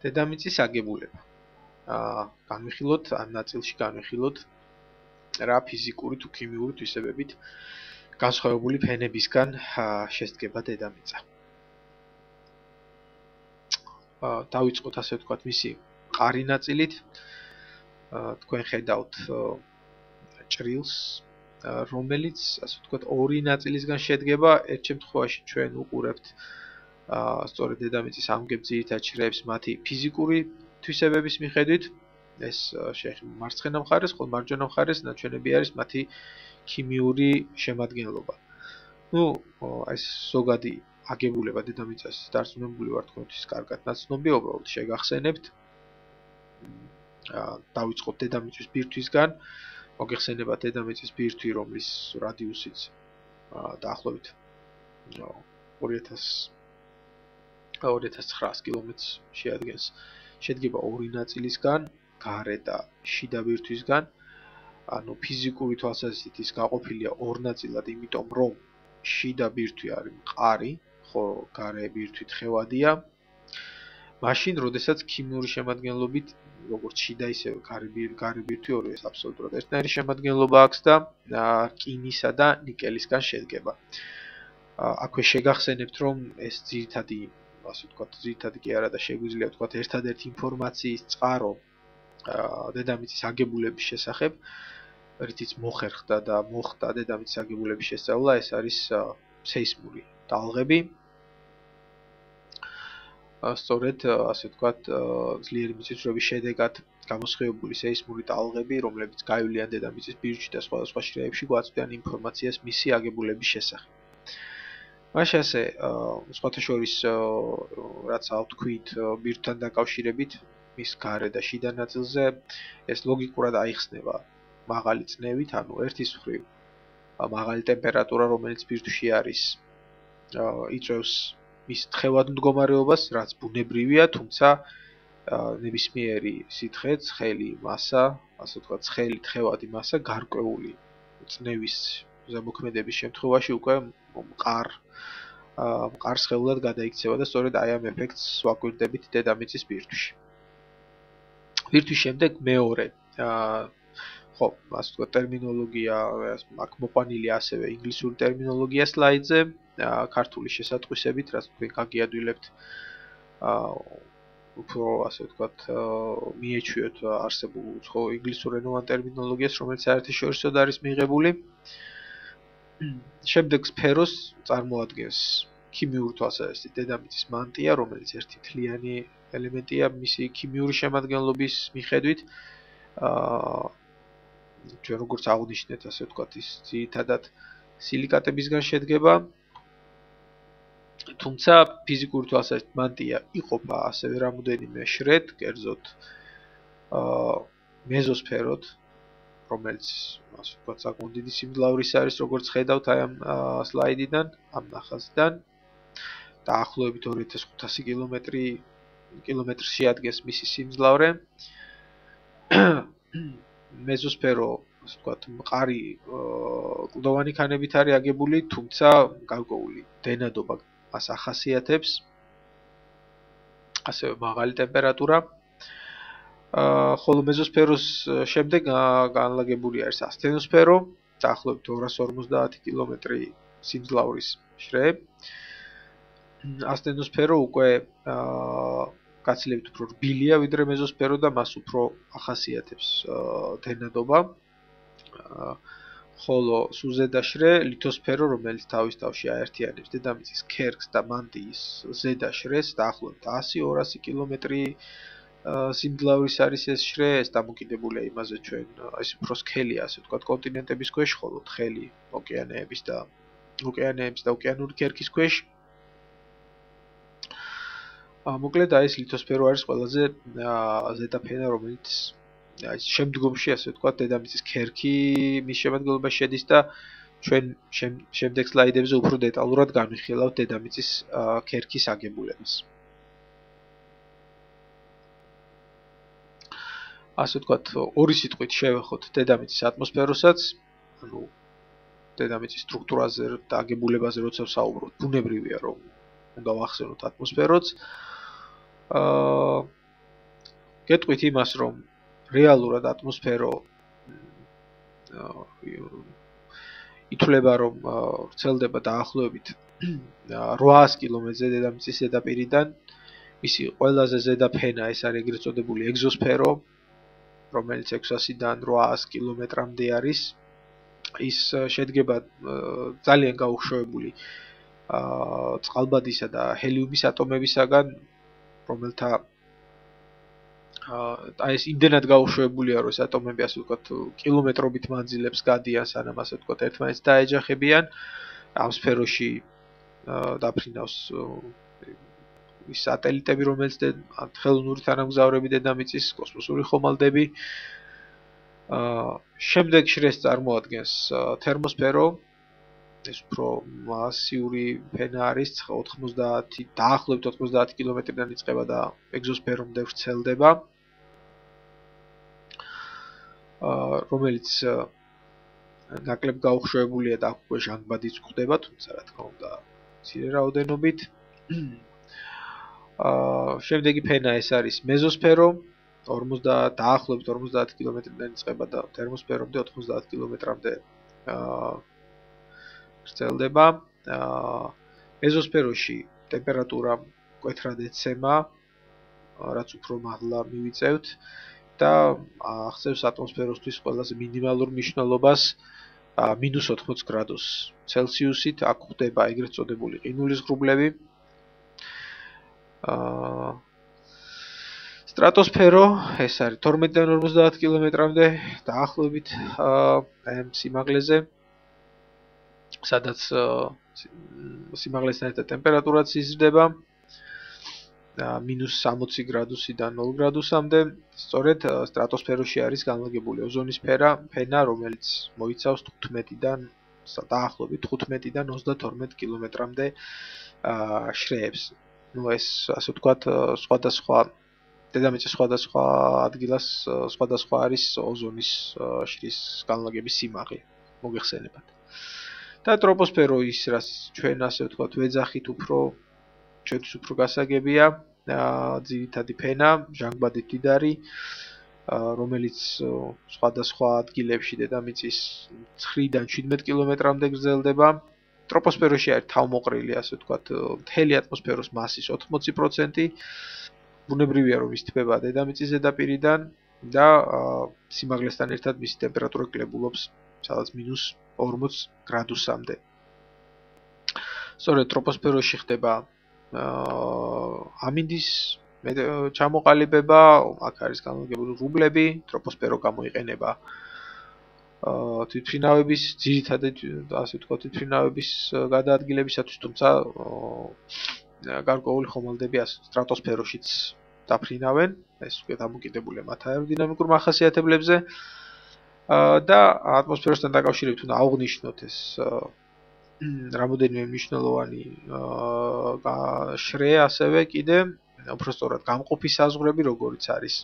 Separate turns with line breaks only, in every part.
დედამიწის აგებულება. განვიხილოთ ამ ნაწილში განვიხილოთ რა ფიზიკური თუ ქიმიური თვისებებით განსხვავებული ფენებისგან შედგება დედამიწა. დავიწყოთ ასე ვთქვათ მისი მყარი ნაწილით. თქვენ ხედავთ ჭრილს, რომელიც ასე ვთქვათ ორი ნაწილისგან შედგება. ერთ შემთხვევაში ჩვენ უყურებთ სწორედ დედამიწის ამგებ ძირითად შრეებს მათი ფიზიკური თვისებების მიხედვით. ეს შეეხება მარცხენა მხარეს, ხოლო მარჯვენა მხარეს ნაჩვენები არის მათი ქიმიური შემადგენლობა. ეს ზოგადი აგებულება დედამიწას დარწმუნებული ვარ თქვენთვის კარგად ნაცნობია, უბრალოდ შეგახსენებთ. დავიწყოთ დედამიწის ბირთვისგან. მოგეხსენებათ დედამიწის ბირთვი, რომლის რადიუსიც დაახლოებით 2900 კილომეტრს შეადგენს. შედგება ორი ნაწილისგან, გარე და შიდა ბირთვისგან. ანუ ფიზიკური თვალსაზრისით ის გაყოფილია ორ ნაწილად, იმიტომ რომ შიდა ბირთვი არის მყარი, ხო გარე ბირთვი თხევადია. მაშინ, როდესაც ქიმიური შემადგენლობით, როგორც შიდა ისე გარე ბირთვი ორივეს აბსოლუტურად ერთნაირი შემადგენლობა აქვს და რკინისა და ნიკელისგან შედგება. აქვე შეგახსენებთ, რომ ეს ძირითადი, ასე ვთქვათ, ძირითადი კი არა და შეგვიძლია ვთქვათ, ერთადერთი ინფორმაციის წყარო დედამიწის აგებულების შესახებ, რითიც მოხერხდა და მოხდა დედამიწის აგებულების შესწავლა, ეს არის სეისმური ტალღები. სწორედ, ასე ვთქვათ, ძლიერი მიწისძვრების შედეგად გამოსხივებული სეისმური ტალღები, რომლებიც გაივლიან დედამიწის ბირთვში და სხვადასხვა შრეებში, გვაწვდიან ინფორმაციას მისი აგებულების შესახებ. მაშინ ასე, სხვათა შორის, რაც ავთქვით ბირთვთან დაკავშირებით, მის გარე და შიდა ნაწილზე, ეს ლოგიკურად აიხსნება მაღალი წნევით, ანუ ერთის მხრივ მაღალი ტემპერატურა, რომელიც ბირთვში არის, იწვევს მის თხევად მდგომარეობას, რაც ბუნებრივია, თუმცა ნებისმიერი სითხე, ცხელი მასა, ასე ვთქვათ, ცხელი თხევადი მასა გარკვეული წნევის ზემოქმედების შემთხვევაში უკვე მყარ სხეულად გადაიქცევა და სწორედ აი ამ ეფექტს ვაკვირდებით დედამიწის ბირთვში. ბირთვის შემდეგ მეორე ხო, ასე ვთქვათ, ტერმინოლოგია აქ მოყვანილი ასევე ინგლისური ტერმინოლოგია სლაიდზე, ქართული შესატყვისებით, რაც თქვენ გაგიადვილებთ, უფრო ასე ვთქვათ, მიეჩვიოთ არსებულ ინგლისურენოვან ტერმინოლოგიას, რომელიც საერთაშორისოდ არის მიღებული. შემდეგ სფეროს წარმოადგენს ქიმიური თვალსაზრისით დედამიწის მანტია, რომელიც ერთი მთლიანი ელემენტია მისი ქიმიური შემადგენლობის მიხედვით. ჩვენ როგორც აღვნიშნეთ, ასე ვთქვათ, ის ძირითადად სილიკატებისგან შედგება. თუმცა ფიზიკური თვალსაზრისით მანტია იყოფა ასევე რამოდენიმე შრედ, კერძოდ მეზოსფეროდ, რომელიც ასე ვთქვათ, საკმაოდ დიდი სიმძლავრის არის, როგორც ხედავთ აი ამ სლაიდიდან, ამ ნახაზიდან. დაახლოებით 2500 კილომეტრს შეადგენს მისი სიმძლავრე. მეზოსფერო, ასე ვთქვათ, მყარი კლდოვანი ქანებით არის აგებული, თუმცა გარკვეული დენადობა მას ახასიათებს. ასევე მაღალი ტემპერატურა. ხოლო მეზოსფეროს შემდეგ განლაგებული არის ასთენოსფერო, დაახლოებით 250 კილომეტრი სიმძლავრის შრე. ასთენოსფერო უკვე გაცილებით უფრო რბილია ვიდრე მეზოსფერო და მას უფრო ახასიათებს დენადობა. ხოლო სუზედა შრე, ლითოსფერო, რომელიც თავის თავში აერთიანებს დედამიწის ქერქს და მანტიის ზედა შრეს, დაახლოებით 100-200 კილომეტრი სიმძლავრის არის ეს შრე, ეს დამოკიდებულია იმაზე, ჩვენ ეს უფრო სქელია, ასე ვთქვათ, კონტინენტების ქვეშ, ხოლო თხელი ოკეანეების და ოკეანური ქერქის ქვეშ. მოკლედ აი ეს ლითოსფერო არის ყველაზე ზედა ფენა, რომელიც შემდგომში, ასე ვთქვათ, დედამიწის ქერქი მის შემადგენლობაში შედის და ჩვენ შემდეგ სლაიდებზე უფრო დეტალურად განვიხილავთ დედამიწის ქერქის აგებულებას. ასე ვთქვათ, ორი სიტყვით შევეხოთ დედამიწის ატმოსფეროსაც, ანუ დედამიწის სტრუქტურაზე და აგებულებაზე როცა ვსაუბრობთ, ბუნებრივია, რომ უნდა ვახსენოთ ატმოსფეროც. გეტყვით იმას, რომ რეალურად ატმოსფერო ითვლება, რომ ვრცელდება დაახლოებით 800 კილომეტრზე დედამიწის ზედაპირიდან. მისი ყველაზე ზედა ფენა ეს არის ეგრეთ წოდებული ეგზოსფერო, რომელიც 600-დან 800 კილომეტრამდე არის. ის შედგება ძალიან გაუხშოვებული წყალბადისა და ჰელიუმის ატომებისაგან, რომელთა ეს იმდენად გაუშვებულია, რომ ეს ატომები ასე ვთქვათ კილომეტრობით მანძილებს გადიან, სანამ ასე ვთქვათ ერთმანეთს დაეჯახებიან. ამ სფეროში დაფრინავს ის სატელიტები, რომელიც ხელოვნური თანამგზავრები დედამიწის, კოსმოსური ხომალდები. შემდეგ შრეს წარმოადგენს თერმოსფერო, ეს უფრო მასიური ფენა არის, 90 დაახლოებით 90 კილომეტრიდან იწყება და ეგზოსფერომდე ვრცელდება. რომელიც ნაკლებ გაუხშოვებულია და უკვე ჟანგბადიც გვხდება, თუმცა რა თქმა უნდა, მცირე რაოდენობით. შემდეგი ფენა ეს არის მეზოსფერო, დაახლოებით 50 კილომეტრიდან იწყება და თერმოსფერომდე 90 კილომეტრამდე ვრცელდება. მეზოსფეროში ტემპერატურა მკვეთრად ეცემა, რაც უფრო მაღლა მივიწევთ. და აღწევს ატმოსფეროსთვის ყველაზე მინიმალურ მნიშვნელობას -80 გრადუს ცელსიუსით. აქ ხდება ეგრეთ წოდებული ყინულის ღრუბლები. სტრატოსფერო ეს არის 12-დან 50 კილომეტრამდე დაახლოებით სიმაღლეზე, სადაც სიმაღლესთან ერთად ტემპერატურაც იზრდება -60 გრადუსიდან 0 გრადუსამდე. სწორედ სტრატოსფეროში არის განლაგებული ოზონის ფენა, რომელიც მოიცავს 15-დან დაახლოებით 15-დან 32 კილომეტრამდე შრეებს. ეს ასე ვთქვათ, სხვადასხვა დედამიწის სხვადასხვა ადგილას სხვადასხვა არის ოზონის შრის განლაგების სიმაღლე, მოგეხსენებათ. და ტროპოსფერო ის, რაც ჩვენ ასე ვთქვათ, ვეძახით ჩვენთვის უფრო გასაგებია, ძირითადი ფენა, ჟანგბადით მდიდარი, რომელიც სხვადასხვა ადგილებში დედამიწის 9-დან 17 კილომეტრამდე გრძელდება. ტროპოსფეროში არის თავმოყრილი, ასე ვთქვათ, მთელი ატმოსფეროს მასის 80%. ბუნებრივია, რომ ის თბება დედამიწის ზედაპირიდან და სიმაღლესთან ერთად მისი ტემპერატურა კლებულობს სადაც -40 გრადუსამდე. სწორედ ტროპოსფეროში ხდება ამინდის ჩამოყალიბება, აქ არის განლაგებული ღრუბლები, ტროპოსფერო გამოიყენება თვითმფრინავების, ძირითადად ასე ვთქვათ, თვითმფრინავების გადაადგილებისათვის, თუმცა გარკვეული ხომალდები სტრატოსფეროშიც დაფრინავენ, ეს უკვე დამოკიდებულია მათ აეროდინამიკურ მახასიათებლებზე და ატმოსფეროსთან დაკავშირებით უნდა აღვნიშნოთ ეს რამოდენიმე მნიშვნელოვანი შრე ასევე კიდე, უფრო სწორად გამყოფი საზღვრები, როგორიც არის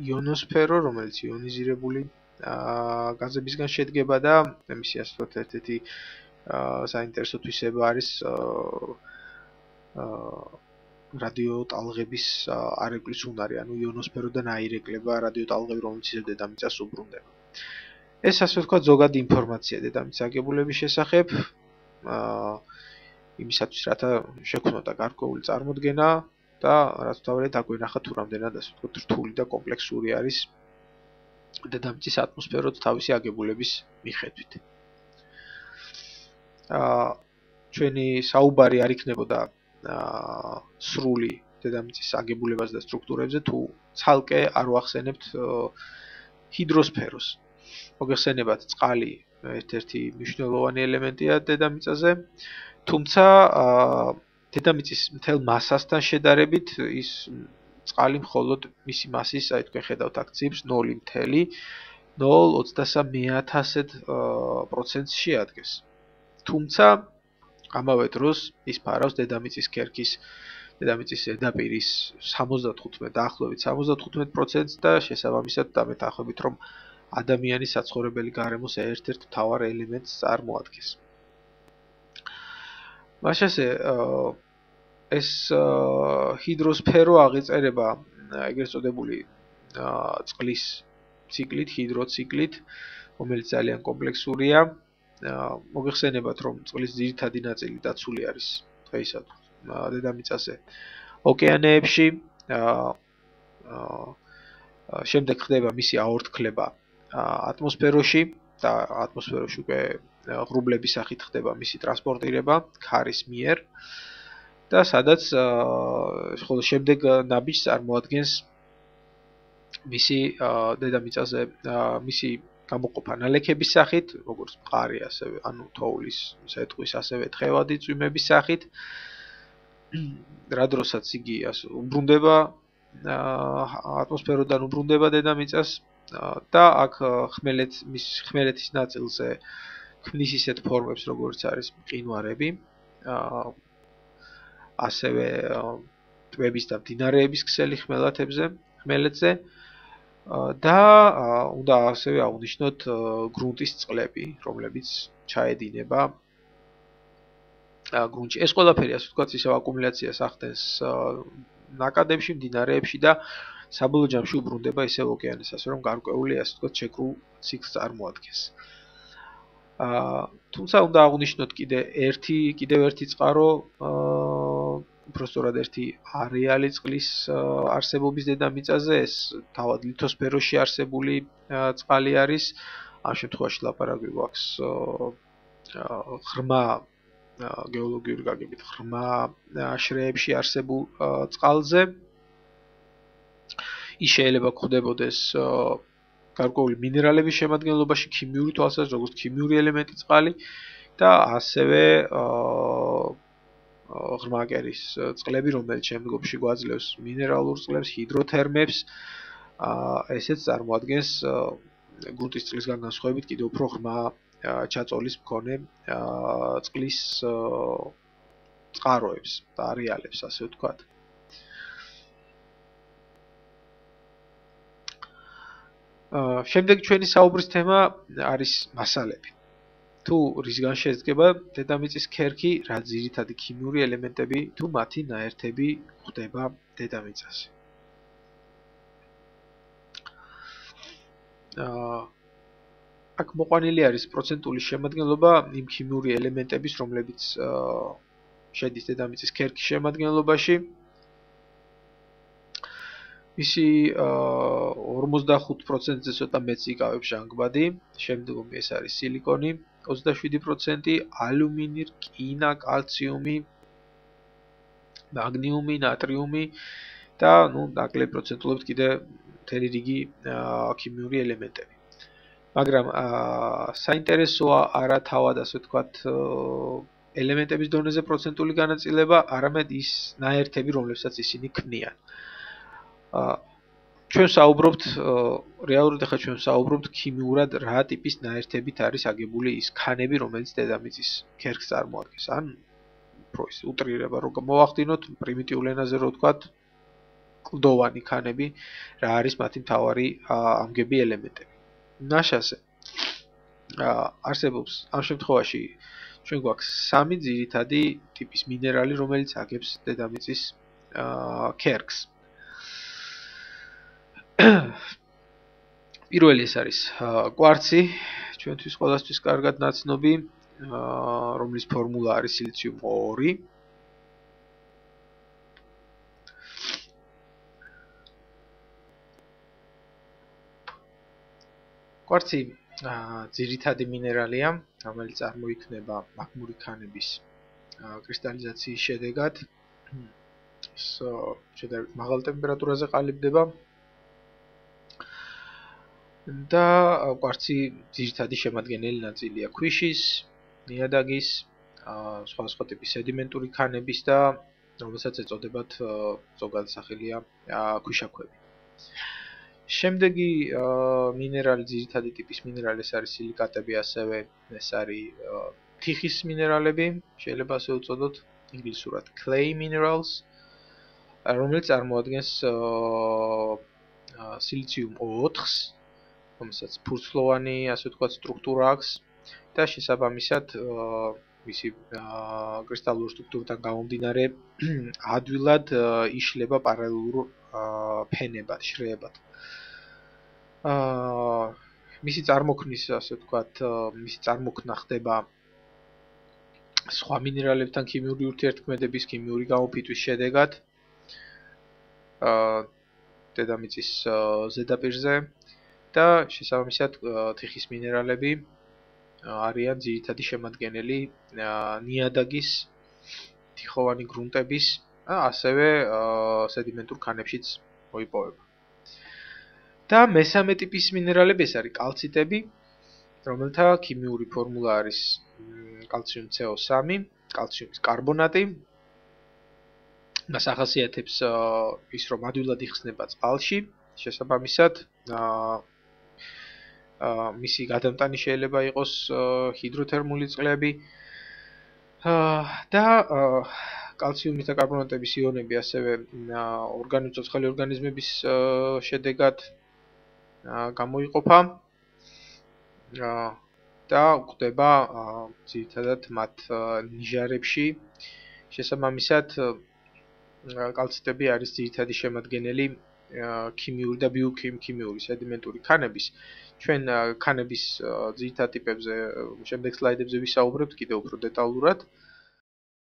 იონოსფერო, რომელიც იონიზირებული გაზებისგან შედგება და მისი ასე ვთქვათ ერთ-ერთი საინტერესო თვისება არის რადიოტალღების არეკლის უნარი, ანუ იონოსფეროდან აირეკლება რადიოტალღები, რომელიც ისევ დედამიწას უბრუნდება. ეს ასე ვთქვათ ზოგადი ინფორმაცია დედამიწის აგებულების შესახებ, იმისათვის რათა შექმნოდა გარკვეული წარმოდგენა და რაც თავად აგვენახა თუ რამდენად ასე ვთქვათ რთული და კომპლექსური არის დედამიწის ატმოსფერო თავისი აგებულების მიხედვით. ჩვენი საუბარი არ იქნებოდა სრული დედამიწის აგებულებას და სტრუქტურებზე თუ ცალკე არ ვახსენებთ ჰიდროსფეროს. მოგეხსენებათ, წყალი ერთ-ერთი მნიშვნელოვანი ელემენტია დედამიწაზე, თუმცა დედამიწის მთელ მასასთან შედარებით ის წყალი მხოლოდ მისი მასის, აი თქვენ ხედავთ აქ ციფრს 0.023% შეადგენს. თუმცა ამავე დროს ის ფარავს დედამიწის ქერქის, დედამიწის ზედაპირის 75 დაახლოებით 75% და შესაბამისად დამეთანხმებით, რომ ადამიანის საცხოვრებელი გარემოს ერთ-ერთ მთავარ ელემენტს წარმოადგენს. მაშასე ეს ჰიდროსფერო აღიწერება ეგრეთ წოდებული წყლის ციკლით, ჰიდროციკლით, რომელიც ძალიან კომპლექსურია. მოგეხსენებათ, რომ წყლის ძირითადი ნაწილი დაცული არის დღეისათვის დედამიწაზე ოკეანეებში. შემდეგ ხდება მისი აორთქლება ატმოსფეროში და ატმოსფეროში უკვე ღრუბლების სახით ხდება მისი ტრანსპორტირება ქარის მიერ და სადაც ხოლო შემდეგ ნაბიჯს წარმოადგენს მისი დედამიწაზე მისი გამოყოფა ნალექების სახით, როგორც მყარი, ასევე ანუ თოვლის, სეტყვის, ასევე თხევადი წვიმების სახით. რა დროსაც იგი უბრუნდება ატმოსფეროდან უბრუნდება დედამიწას და აქ ხმელეთის ნაწილზე ქმნის ისეთ ფორმებს, როგორც არის მყინვარები, ასევე ტბების და მდინარეების ქსელი ხმელეთზე და უნდა ასევე აღნიშნოთ გრუნტის წყლები, რომლებიც ჩაედინება გრუნტში. ეს ყველაფერი, ასე ვთქვათ, ისევ აკუმულაციას ახდენს ნაკადებში, მდინარეებში და საბოლოო ჯამში უბრუნდება ისევ ოკეანეს, ასე რომ გარკვეული, ასე ვთქვათ, შეკრულ ციკლს წარმოადგენს. თუმცა უნდა აღნიშნოთ კიდევ ერთი წყარო, უბრალოდ ერთი არეალი წყლის არსებობის დედამიწაზე, ეს თავად ლითოსფეროში არსებული წყალი არის. ამ შემთხვევაში ლაპარაკი გვაქვს ღრმა გეოლოგიური გაგებით ღრმა შრეებში არსებულ წყალზე. ის შეიძლება გვხვდებოდეს გარკვეული მინერალების შემადგენლობაში, ქიმიური თვალსაზრისით, როგორც ქიმიური ელემენტი წყალი და ასევე ღრმა კერის წყლები, რომელიც შემდგომში გვაძლევს მინერალურ წყლებს, ჰიდროთერმებს. ესეც წარმოადგენს გრუნტის წყლისგან განსხვავებით კიდევ უფრო ღრმა ჩაწოლის მქონე წყლის წყაროებს და არეალებს, ასე ვთქვათ. შემდეგ ჩვენი საუბრის თემა არის მასალები. თუ რისგან შედგება დედამიწის ქერქი, რა ძირითადი ქიმიური ელემენტები თუ მათი ნაერთები გვხვდება დედამიწაზე. აქ მოყვანილი არის პროცენტული შემადგენლობა იმ ქიმიური ელემენტების, რომლებიც შედის დედამიწის ქერქის შემადგენლობაში. მისი 45%-ზე ცოტა მეც იკავებს ჟანგბადი, შემდგომ ეს არის სილიკონი 27%, ალუმინი, რკინა, კალციუმი, მაგნიუმი, ნატრიუმი და ნაკლები პროცენტულობით კიდე მთელი რიგი ქიმიური ელემენტები. მაგრამ საინტერესოა არა თავად, ასე ვთქვათ, ელემენტების დონეზე პროცენტული განაწილება, არამედ ის ნაერთები, რომლებსაც ისინი ქმნიან. ჩვენ საუბრობთ რეალურად ახლა ჩვენ საუბრობთ ქიმიურად რა ტიპის ნაერთებით არის აგებული ის ქანები, რომელიც დედამიწის ქერქს წარმოადგენს. ან უფრო ის უტრირება რო მოვახდინოთ, პრიმიტიულ ენაზე რო ვთქვათ, კლდოვანი ქანები, რა არის მათი მთავარი ამგები ელემენტები. ნაშასე არსებობს ამ შემთხვევაში ჩვენ გვაქვს სამი ძირითადი ტიპის მინერალი, რომელიც აგებს დედამიწის ქერქს. პირველი ეს არის კვარცი, ჩვენთვის ყველასთვის კარგად ნაცნობი, რომლის ფორმულა არის სილიციუმ 2. კვარცი ძირითადი მინერალია, რომელიც წარმოიქმნება მაგმური ქანების კრისტალიზაციის შედეგად. ის შედარებით მაღალ ტემპერატურაზე ყალიბდება. და კვარცი ძირითადი შემადგენელი ნაწილია ქვიშის, ნიადაგის, სხვა ტიპის სედიმენტური ქანების და რომელსაც ეწოდებათ ზოგადი სახელია ქვიშაქვები. შემდეგი მინერალი, ძირითადი ტიპის მინერალი ეს არის სილიკატები, ასევე ეს არის თიხის მინერალები, შეიძლება ასე უწოდოთ, ინგლისურად clay minerals, რომელიც წარმოადგენს სილიციუმ 4-ს, რომელსაც ფურცლოვანი, ასე ვთქვათ, სტრუქტურა აქვს და შესაბამისად მისი კრისტალურ სტრუქტურიდან გამომდინარე ადვილად იშლება პარალელურ ფენებად, შრეებად. მისი წარმოქმნის, ასე ვთქვათ, მისი წარმოქმნა ხდება სხვა მინერალებთან ქიმიური ურთიერთქმედების, ქიმიური გამოფიტვის შედეგად. დედამიწის ზედაპირზე და შესაბამისად თიხის მინერალები არიან ძირითადი შემადგენელი ნიადაგის, თიხოვანი გრუნტების, ასევე სედიმენტურ ქანებშიც მოიპოვება. და მესამე ტიპის მინერალები ეს არის კალციტები, რომელთა ქიმიური ფორმულა არის კალციუმ CO3, კალციუმის კარბონატი. მას ახასიათებს ის, რომ ადვილად იხსნება წყალში, შესაბამისად მისი გადამტანი შეიძლება იყოს ჰიდროთერმული წყლები და კალციუმის და კარბონატების იონები ასევე ცოცხალი ორგანიზმების შედეგად გამოიყოფა და გვხვდება ძირითადად მათ ნიჟარებში. შესაბამისად კალციტები არის ძირითადი შემადგენელი ქიმიური და ბიოქიმიური სედიმენტური ქანების. ჩვენ ქანების ძირითად ტიპებზე შემდეგ სლაიდებზე ვისაუბრებთ კიდევ უფრო დეტალურად.